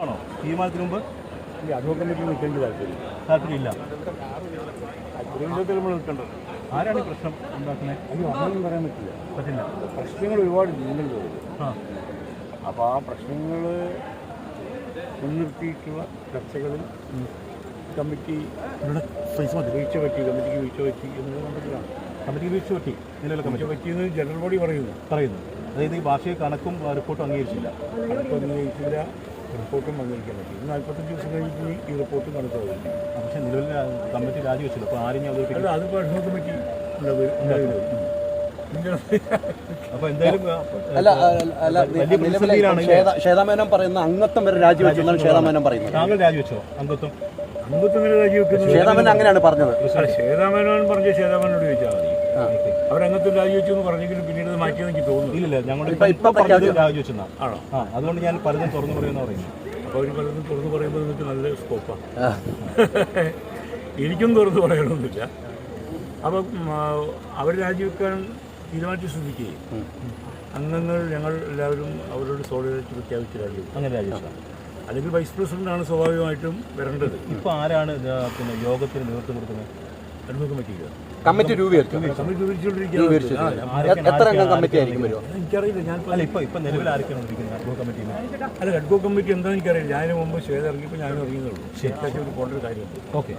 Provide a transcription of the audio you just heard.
ആണോ തീരുമാനത്തിന് മുമ്പ് ഈ അഡ്വോക്കറ്റ് കമ്മിറ്റി നിൽക്കേണ്ട താല്പര്യമില്ല. താല്പര്യമില്ലാത്ത നമ്മൾ നിൽക്കേണ്ടത്. ആരാണ് ഈ പ്രശ്നം ഉണ്ടാക്കുന്നത്? അയ്യോ അങ്ങനെയൊന്നും പറയാൻ പറ്റില്ല. പ്രശ്നങ്ങൾ ഒരുപാട് ഉണ്ടല്ലോ. അപ്പോൾ ആ പ്രശ്നങ്ങൾ മുൻനിർത്തിയിട്ടുള്ള ചർച്ചകളിൽ കമ്മിറ്റി വീഴ്ച പറ്റി എന്നുള്ള കണ്ടെത്തിലാണ്. കമ്മിറ്റിക്ക് വീഴ്ച പറ്റി, നിലവിലെ കമ്മിറ്റി പറ്റിയെന്ന് ജനറൽ ബോഡി പറയുന്നു. അതായത് ഈ വാർഷിക കണക്കും റിപ്പോർട്ടും അംഗീകരിച്ചില്ല. റിപ്പോർട്ടും അംഗീകരിക്കാൻ പറ്റി. 45 ദിവസം കഴിഞ്ഞ് ഈ റിപ്പോർട്ടും കണക്കാവില്ല. പക്ഷേ നിലവിൽ കമ്മിറ്റി രാജിവെച്ചില്ല. അപ്പോൾ ആരും അല്ല, അതിപ്പോൾ അഡ്വോക്കറ്റ് കമ്മിറ്റി അപ്പോൾ എന്തായാലും ശ്വേതാമേനോൻ പറയുന്ന അംഗത്വം വരെ രാജിവെച്ചു എന്നാണ് ശ്വേതാമേനോൻ പറയുന്നത്. താങ്കൾ രാജിവെച്ചോ അംഗത്വം? വരെ രാജിവെക്കുന്നത് ശ്വേതാമേനോൻ അങ്ങനെയാണ് പറഞ്ഞത്. ശ്വേതാമേനോൻ പറഞ്ഞ ശ്വേതാമേനോട് ചോദിച്ചാൽ മതി. അവരംഗത്വം രാജിവെച്ചു എന്ന് പറഞ്ഞെങ്കിലും പിന്നീട് അത് മാറ്റിയെന്ന് എനിക്ക് തോന്നുന്നു. ഇല്ല, ഞങ്ങൾ രാജിവെച്ചെന്നാണ്. ആണോ? അതുകൊണ്ട് ഞാൻ പലതും തുറന്നു പറയുമെന്ന് പറയുന്നു. അപ്പോൾ അവർ പലതും തുറന്നു പറയുമ്പോൾ നിങ്ങൾക്ക് നല്ല സ്കോപ്പാണ്. എനിക്കും തുറന്നു പറയണമെന്നില്ല. അപ്പം അവർ രാജിവെക്കാൻ തീരുമാനിച്ച സ്ഥിതിക്ക് അംഗങ്ങൾ ഞങ്ങൾ എല്ലാവരും അവരോട് സോളിഡാരിറ്റി പ്രഖ്യാപിച്ച് രാജിവെക്കും. അങ്ങനെ രാജിവെച്ചു. അല്ലെങ്കിൽ വൈസ് പ്രസിഡന്റാണ് സ്വാഭാവികമായിട്ടും വരേണ്ടത്. ഇപ്പോൾ ആരാണ് പിന്നെ യോഗത്തിന് നേതൃത്വം കൊടുക്കുന്നത്? കമ്മിറ്റി എത്ര അംഗം കമ്മിറ്റി ആയിരിക്കും വരുമോ? എനിക്കറിയില്ല. ഞാൻ ഇപ്പം നിലവിൽ ആരൊക്കെയാണ് ഇരിക്കുന്നത് അഡ്വോ കമ്മിറ്റിയിൽ? അല്ല, അഡ്വോ കമ്മിറ്റി എന്താണെന്ന് എനിക്കറിയില്ല. ഞാനും മുമ്പ് ശ്വേത ഇറങ്ങിയപ്പോൾ ഞാനും ഇറങ്ങിയതുള്ളൂ. ശരി, പോകേണ്ട ഒരു കാര്യമുണ്ട്. ഓക്കെ.